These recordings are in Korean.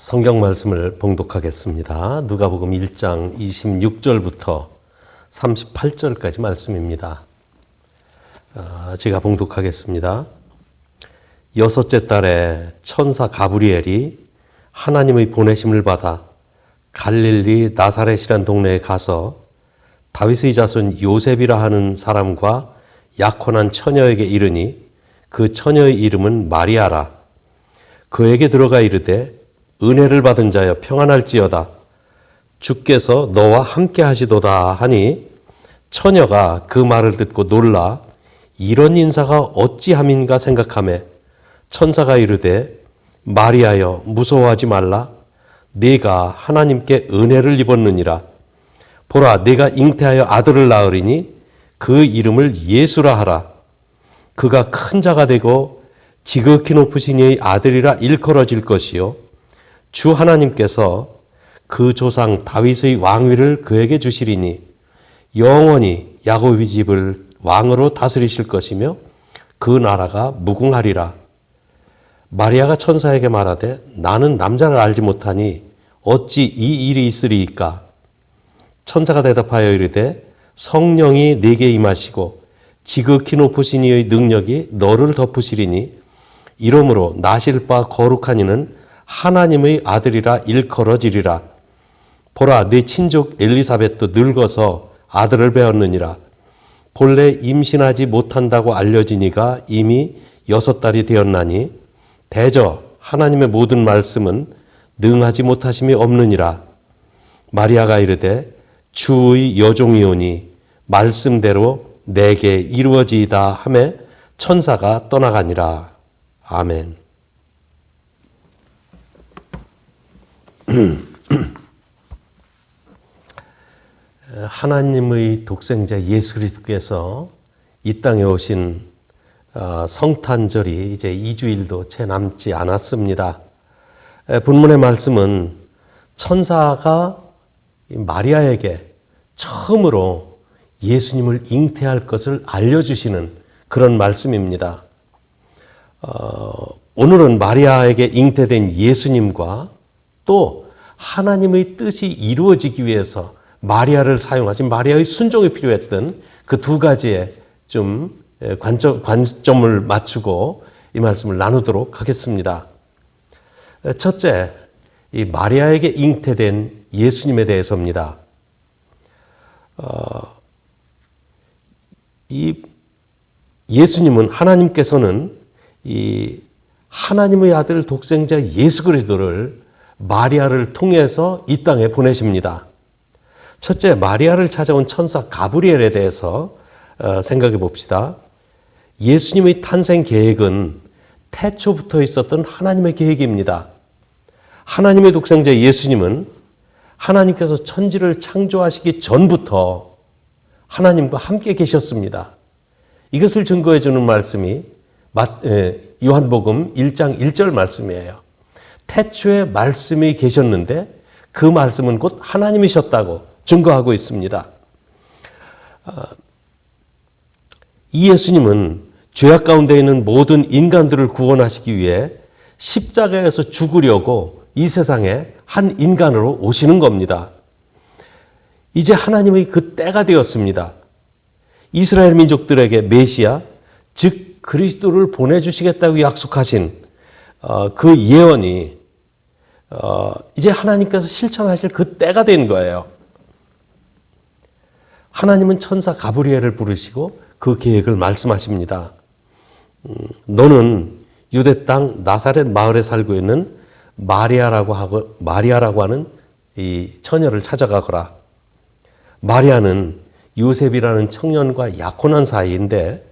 성경 말씀을 봉독하겠습니다. 누가복음 1장 26절부터 38절까지 말씀입니다. 제가 봉독하겠습니다. 여섯째 달에 천사 가브리엘이 하나님의 보내심을 받아 갈릴리 나사렛이란 동네에 가서 다윗의 자손 요셉이라 하는 사람과 약혼한 처녀에게 이르니 그 처녀의 이름은 마리아라. 그에게 들어가 이르되 은혜를 받은 자여 평안할지어다. 주께서 너와 함께 하시도다 하니 처녀가 그 말을 듣고 놀라 이런 인사가 어찌함인가 생각하매 천사가 이르되 마리아여 무서워하지 말라. 네가 하나님께 은혜를 입었느니라. 보라 네가 잉태하여 아들을 낳으리니 그 이름을 예수라 하라. 그가 큰 자가 되고 지극히 높으신 이의 아들이라 일컬어질 것이요 주 하나님께서 그 조상 다윗의 왕위를 그에게 주시리니 영원히 야곱의 집을 왕으로 다스리실 것이며 그 나라가 무궁하리라. 마리아가 천사에게 말하되 나는 남자를 알지 못하니 어찌 이 일이 있으리이까. 천사가 대답하여 이르되 성령이 네게 임하시고 지극히 높으신 이의 능력이 너를 덮으시리니 이러므로 나실 바 거룩한 이는 하나님의 아들이라 일컬어지리라. 보라 네 친족 엘리사벳도 늙어서 아들을 배었느니라. 본래 임신하지 못한다고 알려지니가 이미 6달이 되었나니 대저 하나님의 모든 말씀은 능하지 못하심이 없느니라. 마리아가 이르되 주의 여종이오니 말씀대로 내게 이루어지이다 하매 천사가 떠나가니라. 아멘. 하나님의 독생자 예수 그리스도께서 이 땅에 오신 성탄절이 이제 2주일도 채 남지 않았습니다. 본문의 말씀은 천사가 마리아에게 처음으로 예수님을 잉태할 것을 알려주시는 그런 말씀입니다. 오늘은 마리아에게 잉태된 예수님과 또 하나님의 뜻이 이루어지기 위해서 마리아를 사용하신 마리아의 순종이 필요했던 그 두 가지에 좀 관점을 맞추고 이 말씀을 나누도록 하겠습니다. 첫째, 이 마리아에게 잉태된 예수님에 대해서입니다. 이 예수님은 하나님께서는 이 하나님의 아들 독생자 예수 그리스도를 마리아를 통해서 이 땅에 보내십니다. 첫째, 마리아를 찾아온 천사 가브리엘에 대해서 생각해 봅시다. 예수님의 탄생 계획은 태초부터 있었던 하나님의 계획입니다. 하나님의 독생자 예수님은 하나님께서 천지를 창조하시기 전부터 하나님과 함께 계셨습니다. 이것을 증거해 주는 말씀이 요한복음 1장 1절 말씀이에요. 태초에 말씀이 계셨는데 그 말씀은 곧 하나님이셨다고 증거하고 있습니다. 이 예수님은 죄악 가운데 있는 모든 인간들을 구원하시기 위해 십자가에서 죽으려고 이 세상에 한 인간으로 오시는 겁니다. 이제 하나님의 그 때가 되었습니다. 이스라엘 민족들에게 메시아, 즉 그리스도를 보내주시겠다고 약속하신 그 예언이 이제 하나님께서 실천하실 그 때가 된 거예요. 하나님은 천사 가브리엘을 부르시고 그 계획을 말씀하십니다. 너는 유대 땅 나사렛 마을에 살고 있는 마리아라고 하는 이 처녀를 찾아가거라. 마리아는 요셉이라는 청년과 약혼한 사이인데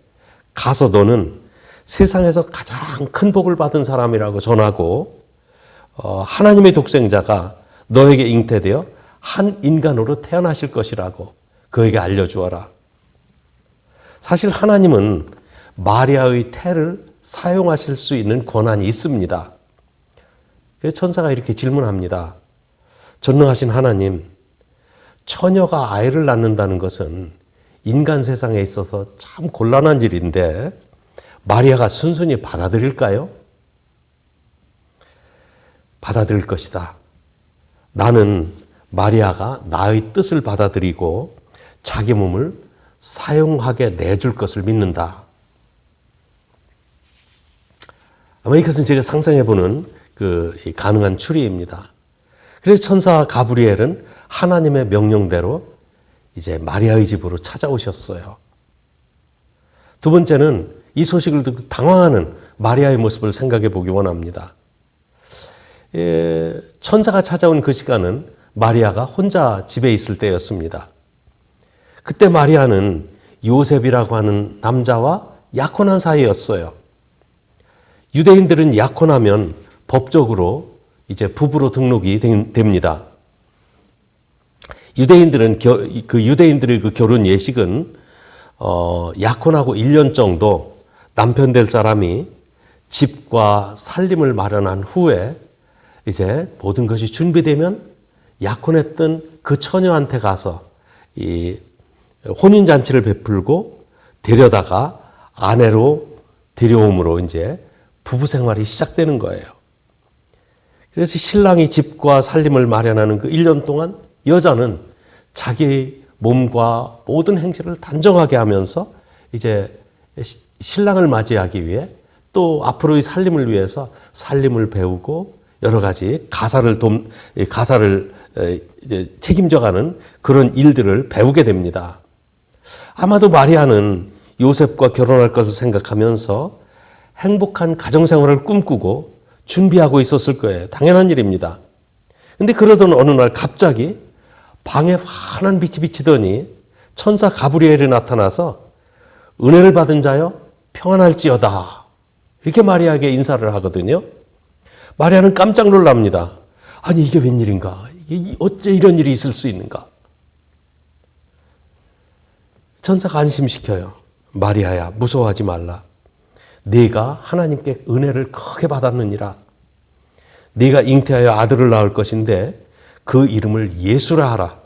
가서 너는 세상에서 가장 큰 복을 받은 사람이라고 전하고 하나님의 독생자가 너에게 잉태되어 한 인간으로 태어나실 것이라고 그에게 알려주어라. 사실 하나님은 마리아의 태를 사용하실 수 있는 권한이 있습니다. 그래서 천사가 이렇게 질문합니다. 전능하신 하나님, 처녀가 아이를 낳는다는 것은 인간 세상에 있어서 참 곤란한 일인데 마리아가 순순히 받아들일까요? 받아들일 것이다. 나는 마리아가 나의 뜻을 받아들이고 자기 몸을 사용하게 내줄 것을 믿는다. 아마 이것은 제가 상상해보는 가능한 추리입니다. 그래서 천사 가브리엘은 하나님의 명령대로 이제 마리아의 집으로 찾아오셨어요. 두 번째는 이 소식을 듣고 당황하는 마리아의 모습을 생각해 보기 원합니다. 천사가 찾아온 그 시간은 마리아가 혼자 집에 있을 때였습니다. 그때 마리아는 요셉이라고 하는 남자와 약혼한 사이였어요. 유대인들은 약혼하면 법적으로 이제 부부로 등록이 됩니다. 유대인들의 그 결혼 예식은 약혼하고 1년 정도 남편 될 사람이 집과 살림을 마련한 후에 이제 모든 것이 준비되면 약혼했던 그 처녀한테 가서 이 혼인잔치를 베풀고 데려다가 아내로 데려옴으로 이제 부부 생활이 시작되는 거예요. 그래서 신랑이 집과 살림을 마련하는 그 1년 동안 여자는 자기 몸과 모든 행실을 단정하게 하면서 이제 신랑을 맞이하기 위해 또 앞으로의 살림을 위해서 살림을 배우고 여러 가지 가사를 이제 책임져가는 그런 일들을 배우게 됩니다. 아마도 마리아는 요셉과 결혼할 것을 생각하면서 행복한 가정생활을 꿈꾸고 준비하고 있었을 거예요. 당연한 일입니다. 근데 그러던 어느 날 갑자기 방에 환한 빛이 비치더니 천사 가브리엘이 나타나서 은혜를 받은 자여 평안할지어다. 이렇게 마리아에게 인사를 하거든요. 마리아는 깜짝 놀랍니다. 아니 이게 웬일인가? 이게 어째 이런 일이 있을 수 있는가? 천사가 안심시켜요. 마리아야 무서워하지 말라. 네가 하나님께 은혜를 크게 받았느니라. 네가 잉태하여 아들을 낳을 것인데 그 이름을 예수라 하라.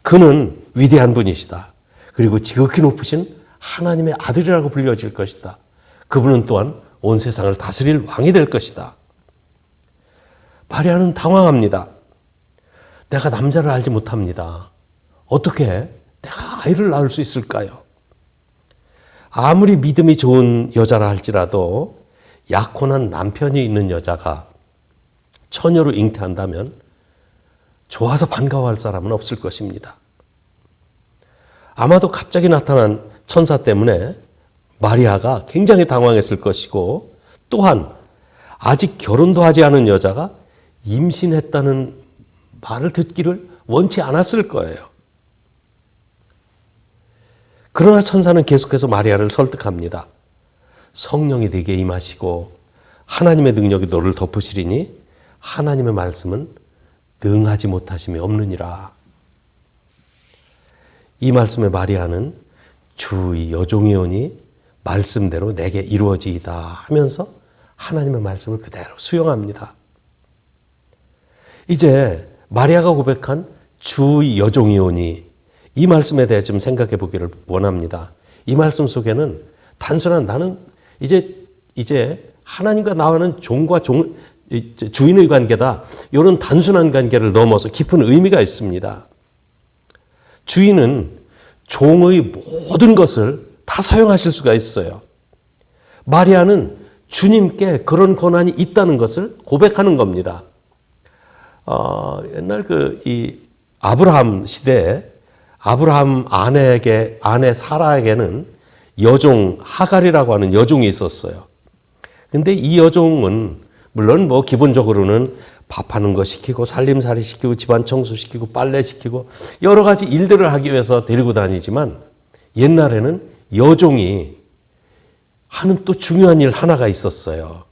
그는 위대한 분이시다. 그리고 지극히 높으신 하나님의 아들이라고 불려질 것이다. 그분은 또한 온 세상을 다스릴 왕이 될 것이다. 마리아는 당황합니다. 내가 남자를 알지 못합니다. 어떻게 내가 아이를 낳을 수 있을까요? 아무리 믿음이 좋은 여자라 할지라도 약혼한 남편이 있는 여자가 처녀로 잉태한다면 좋아서 반가워할 사람은 없을 것입니다. 아마도 갑자기 나타난 천사 때문에 마리아가 굉장히 당황했을 것이고 또한 아직 결혼도 하지 않은 여자가 임신했다는 말을 듣기를 원치 않았을 거예요. 그러나 천사는 계속해서 마리아를 설득합니다. 성령이 네게 임하시고 하나님의 능력이 너를 덮으시리니 하나님의 말씀은 능하지 못하심이 없느니라. 이 말씀에 마리아는 주의 여종이오니 말씀대로 내게 이루어지이다 하면서 하나님의 말씀을 그대로 수용합니다. 이제 마리아가 고백한 주의 여종이오니 이 말씀에 대해 좀 생각해 보기를 원합니다. 이 말씀 속에는 단순한 나는 이제 하나님과 나와는 종과 주인의 관계다. 이런 단순한 관계를 넘어서 깊은 의미가 있습니다. 주인은 종의 모든 것을 다 사용하실 수가 있어요. 마리아는 주님께 그런 권한이 있다는 것을 고백하는 겁니다. 옛날 이 아브라함 시대에 아브라함 아내 사라에게는 여종 하갈이라고 하는 여종이 있었어요. 근데 이 여종은 물론 기본적으로는 밥하는 거 시키고 살림살이 시키고 집안 청소시키고 빨래 시키고 여러 가지 일들을 하기 위해서 데리고 다니지만 옛날에는 여종이 하는 또 중요한 일 하나가 있었어요.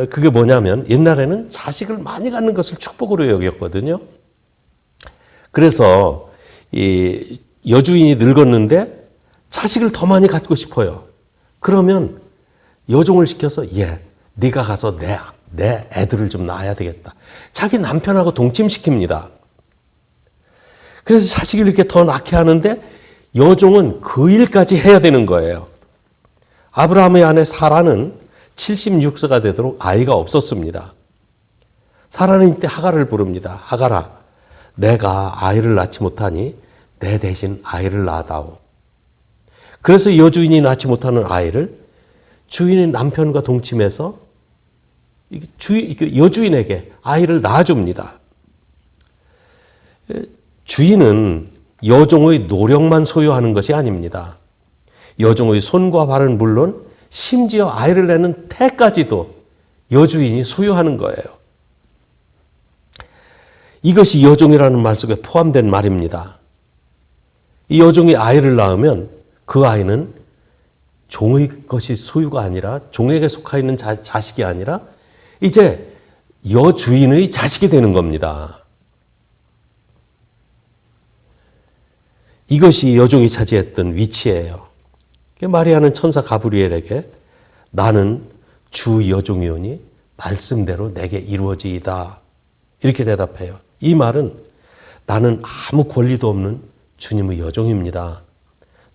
그게 뭐냐면 옛날에는 자식을 많이 갖는 것을 축복으로 여겼거든요. 그래서 이 여주인이 늙었는데 자식을 더 많이 갖고 싶어요. 그러면 여종을 시켜서 네가 가서 내 애들을 좀 낳아야 되겠다. 자기 남편하고 동침시킵니다. 그래서 자식을 이렇게 더 낳게 하는데 여종은 그 일까지 해야 되는 거예요. 아브라함의 아내 사라는 76세가 되도록 아이가 없었습니다. 사라는 이때 하갈을 부릅니다. 하갈아, 내가 아이를 낳지 못하니 내 대신 아이를 낳아다오. 그래서 여주인이 낳지 못하는 아이를 주인의 남편과 동침해서 여주인에게 아이를 낳아줍니다. 주인은 여종의 노력만 소유하는 것이 아닙니다. 여종의 손과 발은 물론 심지어 아이를 낳는 태까지도 여주인이 소유하는 거예요. 이것이 여종이라는 말 속에 포함된 말입니다. 이 여종이 아이를 낳으면 그 아이는 종의 것이 소유가 아니라, 종에게 속하 있는 자식이 아니라 이제 여주인의 자식이 되는 겁니다. 이것이 여종이 차지했던 위치예요. 마리아는 천사 가브리엘에게 나는 주 여종이오니 말씀대로 내게 이루어지이다, 이렇게 대답해요. 이 말은 나는 아무 권리도 없는 주님의 여종입니다.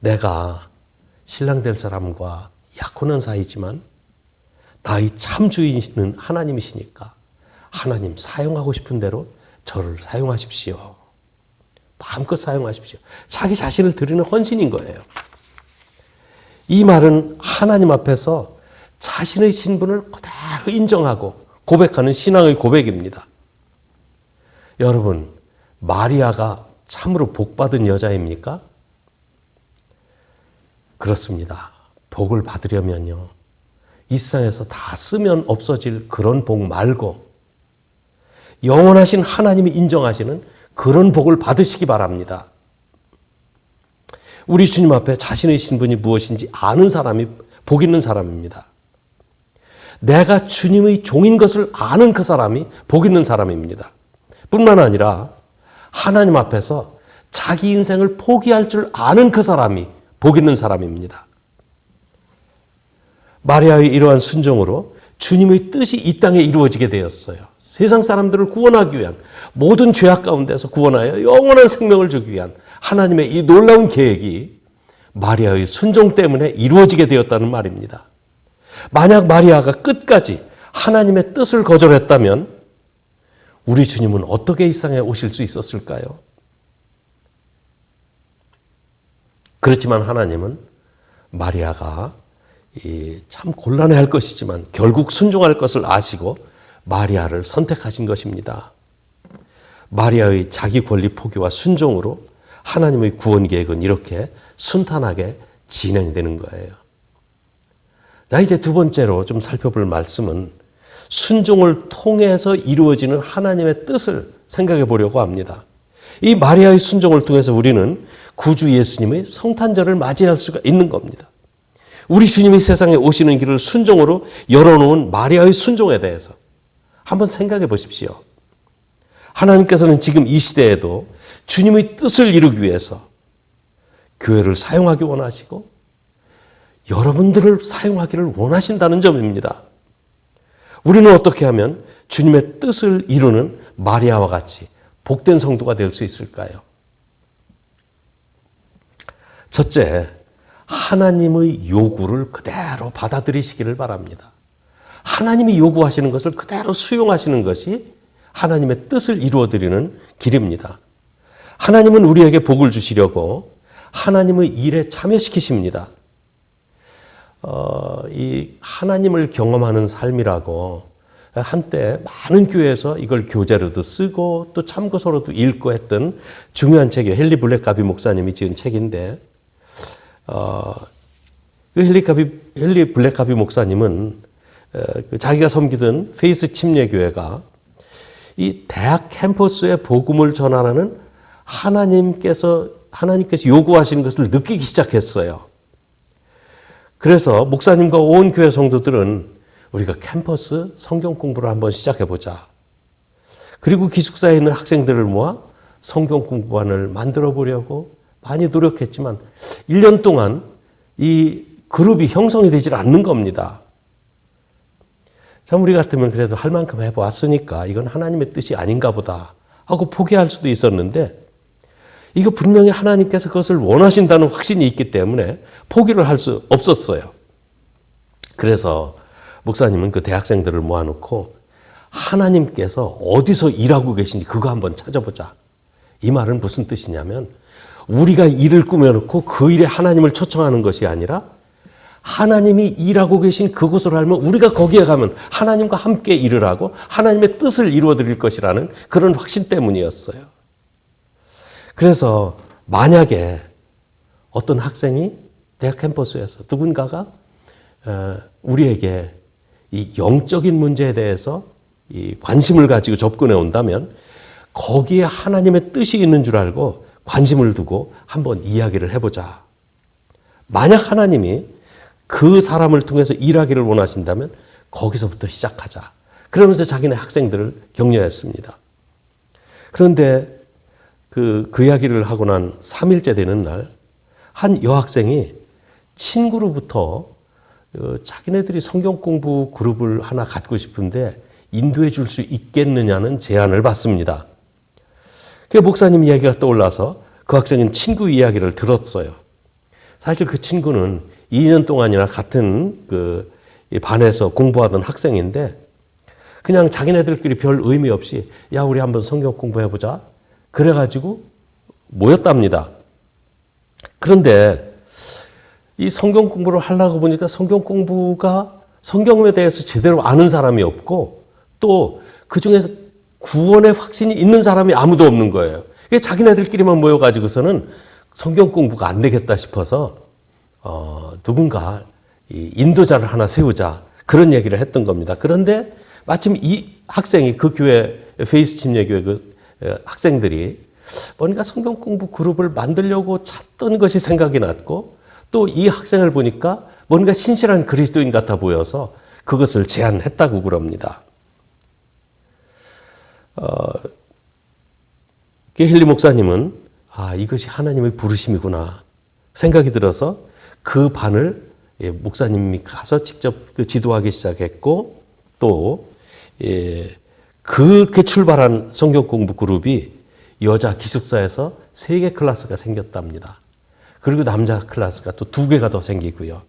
내가 신랑 될 사람과 약혼한 사이지만 나의 참 주인은 하나님이시니까 하나님 사용하고 싶은 대로 저를 사용하십시오. 마음껏 사용하십시오. 자기 자신을 드리는 헌신인 거예요. 이 말은 하나님 앞에서 자신의 신분을 그대로 인정하고 고백하는 신앙의 고백입니다. 여러분, 마리아가 참으로 복받은 여자입니까? 그렇습니다. 복을 받으려면요, 이 세상에서 다 쓰면 없어질 그런 복 말고 영원하신 하나님이 인정하시는 그런 복을 받으시기 바랍니다. 우리 주님 앞에 자신의 신분이 무엇인지 아는 사람이 복 있는 사람입니다. 내가 주님의 종인 것을 아는 그 사람이 복 있는 사람입니다. 뿐만 아니라 하나님 앞에서 자기 인생을 포기할 줄 아는 그 사람이 복 있는 사람입니다. 마리아의 이러한 순종으로 주님의 뜻이 이 땅에 이루어지게 되었어요. 세상 사람들을 구원하기 위한, 모든 죄악 가운데서 구원하여 영원한 생명을 주기 위한 하나님의 이 놀라운 계획이 마리아의 순종 때문에 이루어지게 되었다는 말입니다. 만약 마리아가 끝까지 하나님의 뜻을 거절했다면 우리 주님은 어떻게 이 세상에 오실 수 있었을까요? 그렇지만 하나님은 마리아가 참 곤란해할 것이지만 결국 순종할 것을 아시고 마리아를 선택하신 것입니다. 마리아의 자기 권리 포기와 순종으로 하나님의 구원 계획은 이렇게 순탄하게 진행되는 거예요. 자, 이제 두 번째로 좀 살펴볼 말씀은 순종을 통해서 이루어지는 하나님의 뜻을 생각해 보려고 합니다. 이 마리아의 순종을 통해서 우리는 구주 예수님의 성탄절을 맞이할 수가 있는 겁니다. 우리 주님이 세상에 오시는 길을 순종으로 열어놓은 마리아의 순종에 대해서 한번 생각해 보십시오. 하나님께서는 지금 이 시대에도 주님의 뜻을 이루기 위해서 교회를 사용하기 원하시고 여러분들을 사용하기를 원하신다는 점입니다. 우리는 어떻게 하면 주님의 뜻을 이루는 마리아와 같이 복된 성도가 될 수 있을까요? 첫째, 하나님의 요구를 그대로 받아들이시기를 바랍니다. 하나님이 요구하시는 것을 그대로 수용하시는 것이 하나님의 뜻을 이루어드리는 길입니다. 하나님은 우리에게 복을 주시려고 하나님의 일에 참여시키십니다. 이 하나님을 경험하는 삶이라고 한때 많은 교회에서 이걸 교재로도 쓰고 또 참고서로도 읽고 했던 중요한 책이에요. 헨리 블랙가비 목사님이 지은 책인데 헨리 블랙가비 목사님은 자기가 섬기던 페이스 침례교회가 이 대학 캠퍼스에 복음을 전하라는 하나님께서 요구하시는 것을 느끼기 시작했어요. 그래서 목사님과 온 교회 성도들은 우리가 캠퍼스 성경 공부를 한번 시작해보자. 그리고 기숙사에 있는 학생들을 모아 성경 공부반을 만들어 보려고 많이 노력했지만 1년 동안 이 그룹이 형성이 되질 않는 겁니다. 참 우리 같으면 그래도 할 만큼 해보았으니까 이건 하나님의 뜻이 아닌가 보다 하고 포기할 수도 있었는데 이거 분명히 하나님께서 그것을 원하신다는 확신이 있기 때문에 포기를 할 수 없었어요. 그래서 목사님은 그 대학생들을 모아놓고 하나님께서 어디서 일하고 계신지 그거 한번 찾아보자. 이 말은 무슨 뜻이냐면 우리가 일을 꾸며놓고 그 일에 하나님을 초청하는 것이 아니라 하나님이 일하고 계신 그곳을 알면 우리가 거기에 가면 하나님과 함께 일을 하고 하나님의 뜻을 이루어 드릴 것이라는 그런 확신 때문이었어요. 그래서 만약에 어떤 학생이 대학 캠퍼스에서 누군가가 우리에게 이 영적인 문제에 대해서 이 관심을 가지고 접근해 온다면 거기에 하나님의 뜻이 있는 줄 알고 관심을 두고 한번 이야기를 해보자. 만약 하나님이 그 사람을 통해서 일하기를 원하신다면 거기서부터 시작하자. 그러면서 자기네 학생들을 격려했습니다. 그런데 그 이야기를 하고 난 3일째 되는 날 한 여학생이 친구로부터 자기네들이 성경 공부 그룹을 하나 갖고 싶은데 인도해 줄 수 있겠느냐는 제안을 받습니다. 그 목사님 이야기가 떠올라서 그 학생은 친구 이야기를 들었어요. 사실 그 친구는 2년 동안이나 같은 그 반에서 공부하던 학생인데 그냥 자기네들끼리 별 의미 없이 야 우리 한번 성경 공부해보자 그래가지고 모였답니다. 그런데 이 성경 공부를 하려고 보니까 성경 공부가 성경에 대해서 제대로 아는 사람이 없고 또 그중에서 구원의 확신이 있는 사람이 아무도 없는 거예요. 자기네들끼리만 모여가지고서는 성경 공부가 안 되겠다 싶어서 누군가 인도자를 하나 세우자 그런 얘기를 했던 겁니다. 그런데 마침 이 학생이 그 교회 페이스 침례교회 그 학생들이 뭔가 성경 공부 그룹을 만들려고 찾던 것이 생각이 났고 또 이 학생을 보니까 뭔가 신실한 그리스도인 같아 보여서 그것을 제안했다고 그럽니다. 힐리 목사님은 이것이 하나님의 부르심이구나 생각이 들어서 그 반을 목사님이 가서 직접 지도하기 시작했고 또 그렇게 출발한 성경 공부 그룹이 여자 기숙사에서 3개 클래스가 생겼답니다. 그리고 남자 클래스가 또 2개가 더 생기고요.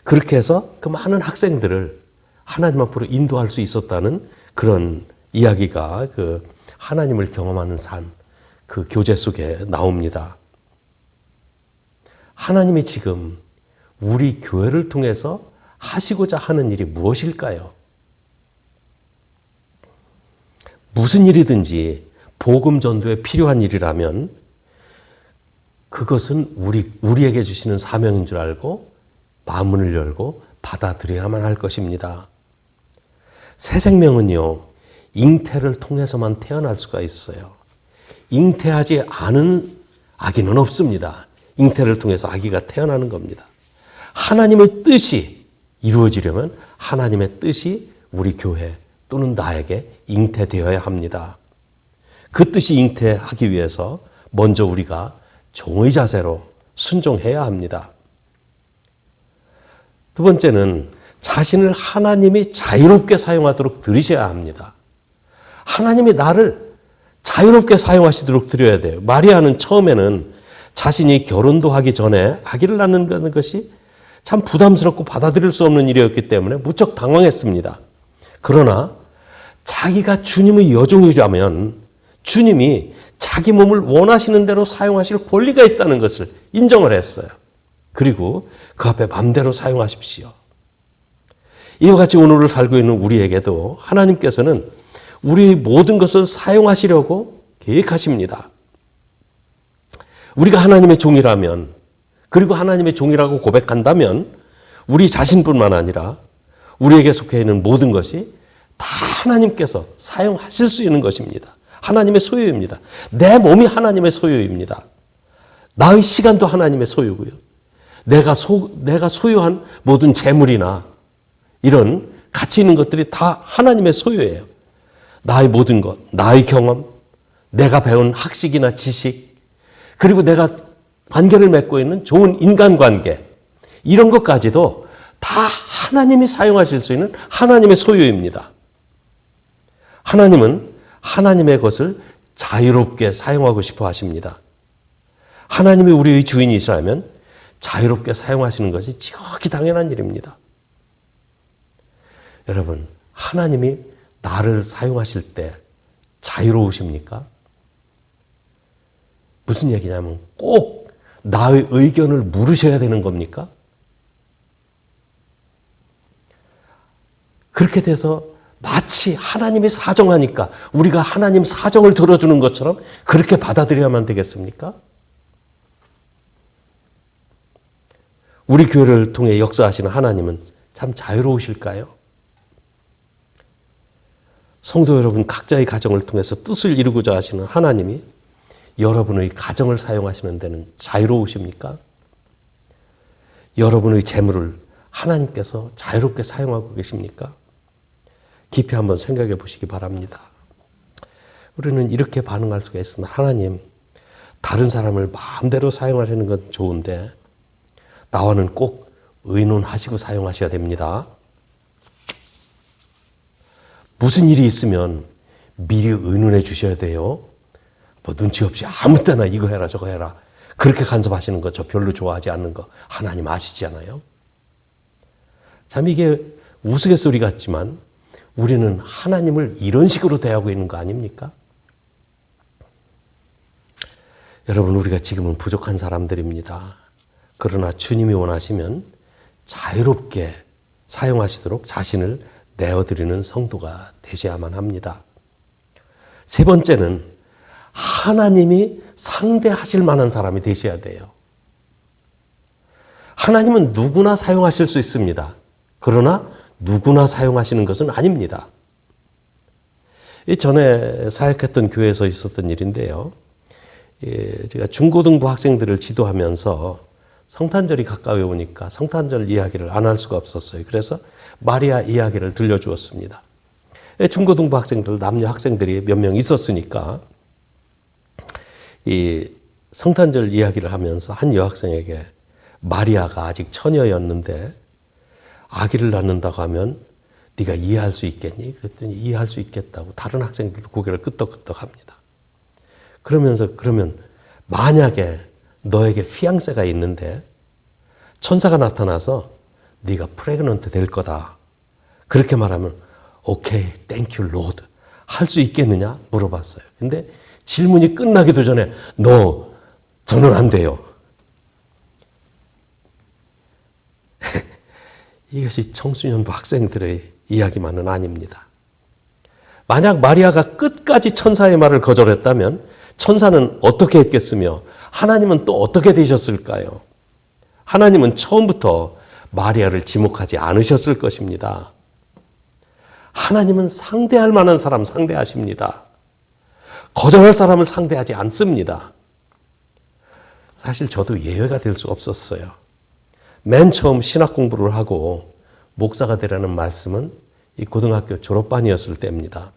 그렇게 해서 그 많은 학생들을 하나님 앞으로 인도할 수 있었다는 그런 이야기가 그 하나님을 경험하는 삶, 그 교재 속에 나옵니다. 하나님이 지금 우리 교회를 통해서 하시고자 하는 일이 무엇일까요? 무슨 일이든지 복음 전도에 필요한 일이라면 그것은 우리에게 주시는 사명인 줄 알고 마음문을 열고 받아들여야만 할 것입니다. 새 생명은요, 잉태를 통해서만 태어날 수가 있어요. 잉태하지 않은 아기는 없습니다. 잉태를 통해서 아기가 태어나는 겁니다. 하나님의 뜻이 이루어지려면 하나님의 뜻이 우리 교회 또는 나에게 잉태되어야 합니다. 그 뜻이 잉태하기 위해서 먼저 우리가 종의 자세로 순종해야 합니다. 두 번째는 자신을 하나님이 자유롭게 사용하도록 들이셔야 합니다. 하나님이 나를 자유롭게 사용하시도록 드려야 돼요. 마리아는 처음에는 자신이 결혼도 하기 전에 아기를 낳는다는 것이 참 부담스럽고 받아들일 수 없는 일이었기 때문에 무척 당황했습니다. 그러나 자기가 주님의 여종이라면 주님이 자기 몸을 원하시는 대로 사용하실 권리가 있다는 것을 인정을 했어요. 그리고 그 앞에 마음대로 사용하십시오. 이와 같이 오늘을 살고 있는 우리에게도 하나님께서는 우리 모든 것을 사용하시려고 계획하십니다. 우리가 하나님의 종이라면 그리고 하나님의 종이라고 고백한다면 우리 자신뿐만 아니라 우리에게 속해 있는 모든 것이 다 하나님께서 사용하실 수 있는 것입니다. 하나님의 소유입니다. 내 몸이 하나님의 소유입니다. 나의 시간도 하나님의 소유고요. 내가 소유한 모든 재물이나 이런 가치 있는 것들이 다 하나님의 소유예요. 나의 모든 것, 나의 경험, 내가 배운 학식이나 지식, 그리고 내가 관계를 맺고 있는 좋은 인간관계, 이런 것까지도 다 하나님이 사용하실 수 있는 하나님의 소유입니다. 하나님은 하나님의 것을 자유롭게 사용하고 싶어 하십니다. 하나님이 우리의 주인이시라면 자유롭게 사용하시는 것이 지극히 당연한 일입니다. 여러분, 하나님이 나를 사용하실 때 자유로우십니까? 무슨 얘기냐면 꼭 나의 의견을 물으셔야 되는 겁니까? 그렇게 돼서 마치 하나님이 사정하니까 우리가 하나님 사정을 들어주는 것처럼 그렇게 받아들여야만 되겠습니까? 우리 교회를 통해 역사하시는 하나님은 참 자유로우실까요? 성도 여러분, 각자의 가정을 통해서 뜻을 이루고자 하시는 하나님이 여러분의 가정을 사용하시는 데는 자유로우십니까? 여러분의 재물을 하나님께서 자유롭게 사용하고 계십니까? 깊이 한번 생각해 보시기 바랍니다. 우리는 이렇게 반응할 수가 있습니다. 하나님, 다른 사람을 마음대로 사용하시는 건 좋은데 나와는 꼭 의논하시고 사용하셔야 됩니다. 무슨 일이 있으면 미리 의논해 주셔야 돼요. 뭐 눈치 없이 아무 때나 이거 해라 저거 해라 그렇게 간섭하시는 거 저 별로 좋아하지 않는 거 하나님 아시잖아요. 참 이게 우스갯소리 같지만 우리는 하나님을 이런 식으로 대하고 있는 거 아닙니까? 여러분, 우리가 지금은 부족한 사람들입니다. 그러나 주님이 원하시면 자유롭게 사용하시도록 자신을 내어드리는 성도가 되셔야만 합니다. 세 번째는 하나님이 상대하실 만한 사람이 되셔야 돼요. 하나님은 누구나 사용하실 수 있습니다. 그러나 누구나 사용하시는 것은 아닙니다. 전에 사역했던 교회에서 있었던 일인데요. 제가 중고등부 학생들을 지도하면서 성탄절이 가까이 오니까 성탄절 이야기를 안 할 수가 없었어요. 그래서 마리아 이야기를 들려주었습니다. 중고등부 학생들, 남녀 학생들이 몇 명 있었으니까 이 성탄절 이야기를 하면서 한 여학생에게 마리아가 아직 처녀였는데 아기를 낳는다고 하면 네가 이해할 수 있겠니? 그랬더니 이해할 수 있겠다고 다른 학생들도 고개를 끄덕끄덕합니다. 그러면서 그러면 만약에 너에게 피앙세가 있는데 천사가 나타나서 네가 프레그넌트 될 거다. 그렇게 말하면 오케이, 땡큐 로드 할 수 있겠느냐? 물어봤어요. 근데 질문이 끝나기도 전에 저는 안 돼요. 이것이 청소년부 학생들의 이야기만은 아닙니다. 만약 마리아가 끝까지 천사의 말을 거절했다면 천사는 어떻게 했겠으며 하나님은 또 어떻게 되셨을까요? 하나님은 처음부터 마리아를 지목하지 않으셨을 것입니다. 하나님은 상대할 만한 사람 상대하십니다. 거절할 사람을 상대하지 않습니다. 사실 저도 예외가 될 수 없었어요. 맨 처음 신학 공부를 하고 목사가 되라는 말씀은 이 고등학교 졸업반이었을 때입니다.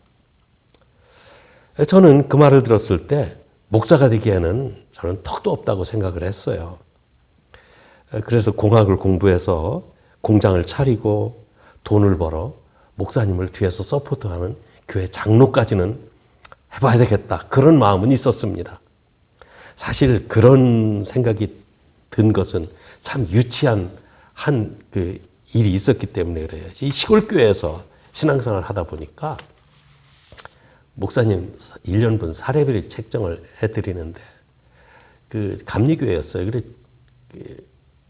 저는 그 말을 들었을 때 목사가 되기에는 저는 턱도 없다고 생각을 했어요. 그래서 공학을 공부해서 공장을 차리고 돈을 벌어 목사님을 뒤에서 서포트하는 교회 장로까지는 해봐야 되겠다. 그런 마음은 있었습니다. 사실 그런 생각이 든 것은 참 유치한 그 일이 있었기 때문에 그래요. 이 시골 교회에서 신앙생활을 하다 보니까 목사님 1년분 사례비 책정을 해드리는데 그 감리교회였어요. 그래서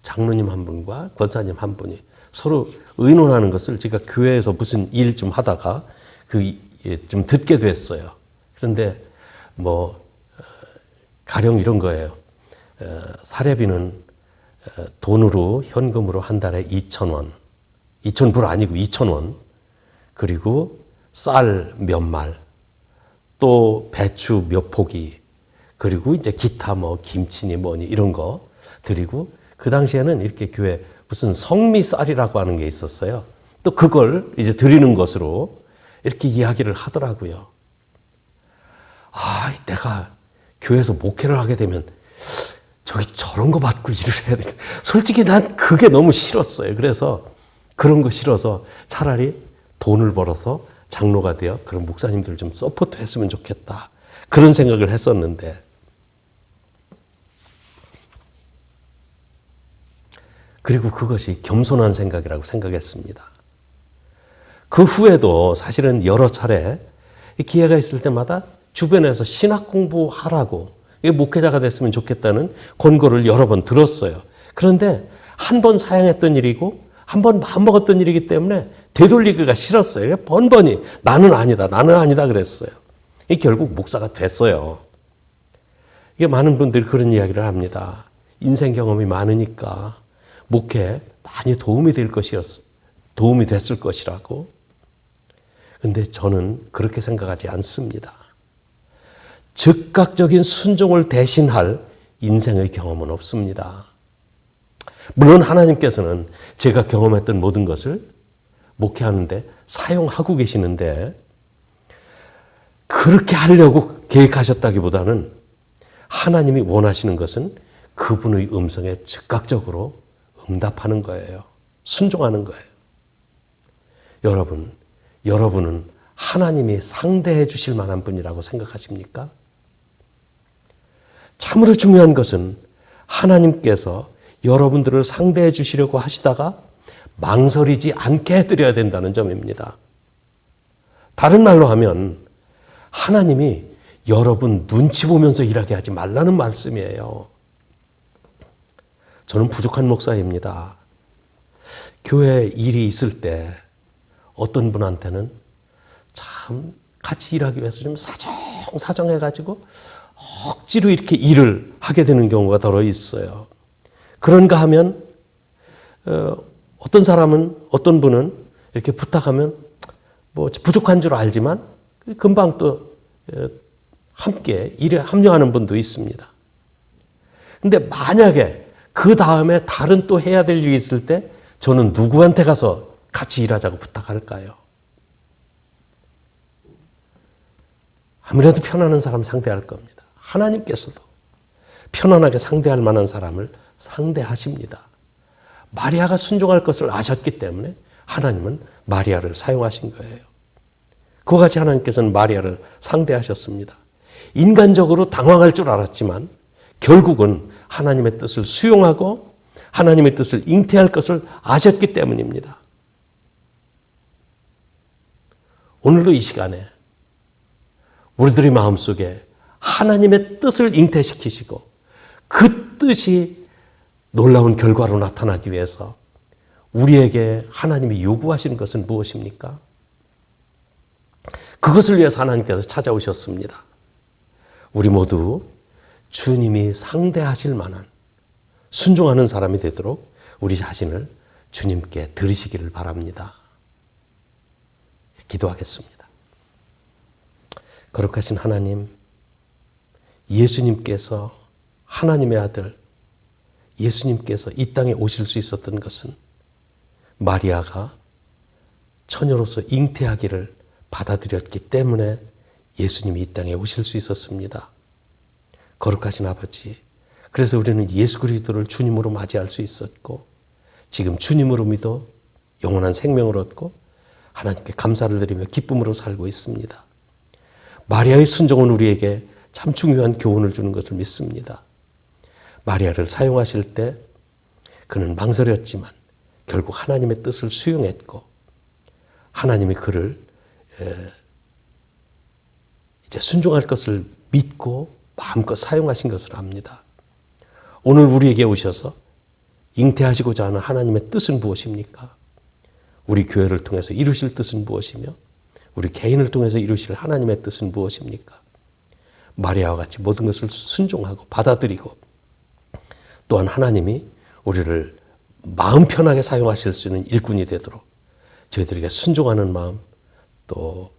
장로님 한 분과 권사님 한 분이 서로 의논하는 것을 제가 교회에서 무슨 일 좀 하다가 좀 듣게 됐어요. 그런데 가령 이런 거예요. 사례비는 돈으로 현금으로 한 달에 2,000원, 2,000불 아니고 2,000원, 그리고 쌀 몇 말, 또 배추 몇 포기, 그리고 이제 기타 김치니 뭐니 이런 거 드리고, 그 당시에는 이렇게 교회 무슨 성미쌀이라고 하는 게 있었어요. 또 그걸 이제 드리는 것으로 이렇게 이야기를 하더라고요. 내가 교회에서 목회를 하게 되면 저런 거 받고 일을 해야 돼. 솔직히 난 그게 너무 싫었어요. 그래서 그런 거 싫어서 차라리 돈을 벌어서 장로가 되어 그런 목사님들 좀 서포트 했으면 좋겠다. 그런 생각을 했었는데 그리고 그것이 겸손한 생각이라고 생각했습니다. 그 후에도 사실은 여러 차례 기회가 있을 때마다 주변에서 신학 공부하라고 목회자가 됐으면 좋겠다는 권고를 여러 번 들었어요. 그런데 한 번 사양했던 일이고 한 번 마음먹었던 일이기 때문에 되돌리기가 싫었어요. 번번이 나는 아니다 그랬어요. 결국 목사가 됐어요. 이게 많은 분들이 그런 이야기를 합니다. 인생 경험이 많으니까 목회 많이 도움이 됐을 것이라고. 그런데 저는 그렇게 생각하지 않습니다. 즉각적인 순종을 대신할 인생의 경험은 없습니다. 물론 하나님께서는 제가 경험했던 모든 것을 목회하는데 사용하고 계시는데 그렇게 하려고 계획하셨다기보다는 하나님이 원하시는 것은 그분의 음성에 즉각적으로 응답하는 거예요. 순종하는 거예요. 여러분은 하나님이 상대해 주실 만한 분이라고 생각하십니까? 참으로 중요한 것은 하나님께서 여러분들을 상대해 주시려고 하시다가 망설이지 않게 해드려야 된다는 점입니다. 다른 말로 하면 하나님이 여러분 눈치 보면서 일하게 하지 말라는 말씀이에요. 저는 부족한 목사입니다. 교회 일이 있을 때 어떤 분한테는 참 같이 일하기 위해서 좀 사정해가지고 억지로 이렇게 일을 하게 되는 경우가 더러 있어요. 그런가 하면 어떤 분은 이렇게 부탁하면 뭐 부족한 줄 알지만 금방 또 함께 일에 합류하는 분도 있습니다. 근데 만약에 그 다음에 다른 또 해야 될 일이 있을 때 저는 누구한테 가서 같이 일하자고 부탁할까요? 아무래도 편안한 사람 상대할 겁니다. 하나님께서도 편안하게 상대할 만한 사람을 상대하십니다. 마리아가 순종할 것을 아셨기 때문에 하나님은 마리아를 사용하신 거예요. 그와 같이 하나님께서는 마리아를 상대하셨습니다. 인간적으로 당황할 줄 알았지만 결국은 하나님의 뜻을 수용하고 하나님의 뜻을 잉태할 것을 아셨기 때문입니다. 오늘도 이 시간에 우리들의 마음속에 하나님의 뜻을 잉태시키시고 그 뜻이 놀라운 결과로 나타나기 위해서 우리에게 하나님이 요구하시는 것은 무엇입니까? 그것을 위해서 하나님께서 찾아오셨습니다. 우리 모두 주님이 상대하실 만한 순종하는 사람이 되도록 우리 자신을 주님께 드리시기를 바랍니다. 기도하겠습니다. 거룩하신 하나님, 예수님께서 하나님의 아들 예수님께서 이 땅에 오실 수 있었던 것은 마리아가 처녀로서 잉태하기를 받아들였기 때문에 예수님이 이 땅에 오실 수 있었습니다. 거룩하신 아버지, 그래서 우리는 예수 그리스도를 주님으로 맞이할 수 있었고 지금 주님으로 믿어 영원한 생명을 얻고 하나님께 감사를 드리며 기쁨으로 살고 있습니다. 마리아의 순종은 우리에게 참 중요한 교훈을 주는 것을 믿습니다. 마리아를 사용하실 때 그는 망설였지만 결국 하나님의 뜻을 수용했고 하나님이 그를 이제 순종할 것을 믿고 마음껏 사용하신 것을 압니다. 오늘 우리에게 오셔서 잉태하시고자 하는 하나님의 뜻은 무엇입니까? 우리 교회를 통해서 이루실 뜻은 무엇이며 우리 개인을 통해서 이루실 하나님의 뜻은 무엇입니까? 마리아와 같이 모든 것을 순종하고 받아들이고 또한 하나님이 우리를 마음 편하게 사용하실 수 있는 일꾼이 되도록 저희들에게 순종하는 마음, 또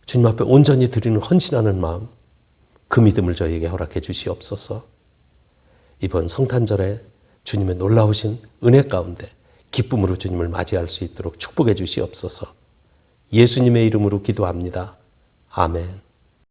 주님 앞에 온전히 드리는 헌신하는 마음, 그 믿음을 저희에게 허락해 주시옵소서. 이번 성탄절에 주님의 놀라우신 은혜 가운데 기쁨으로 주님을 맞이할 수 있도록 축복해 주시옵소서. 예수님의 이름으로 기도합니다. 아멘.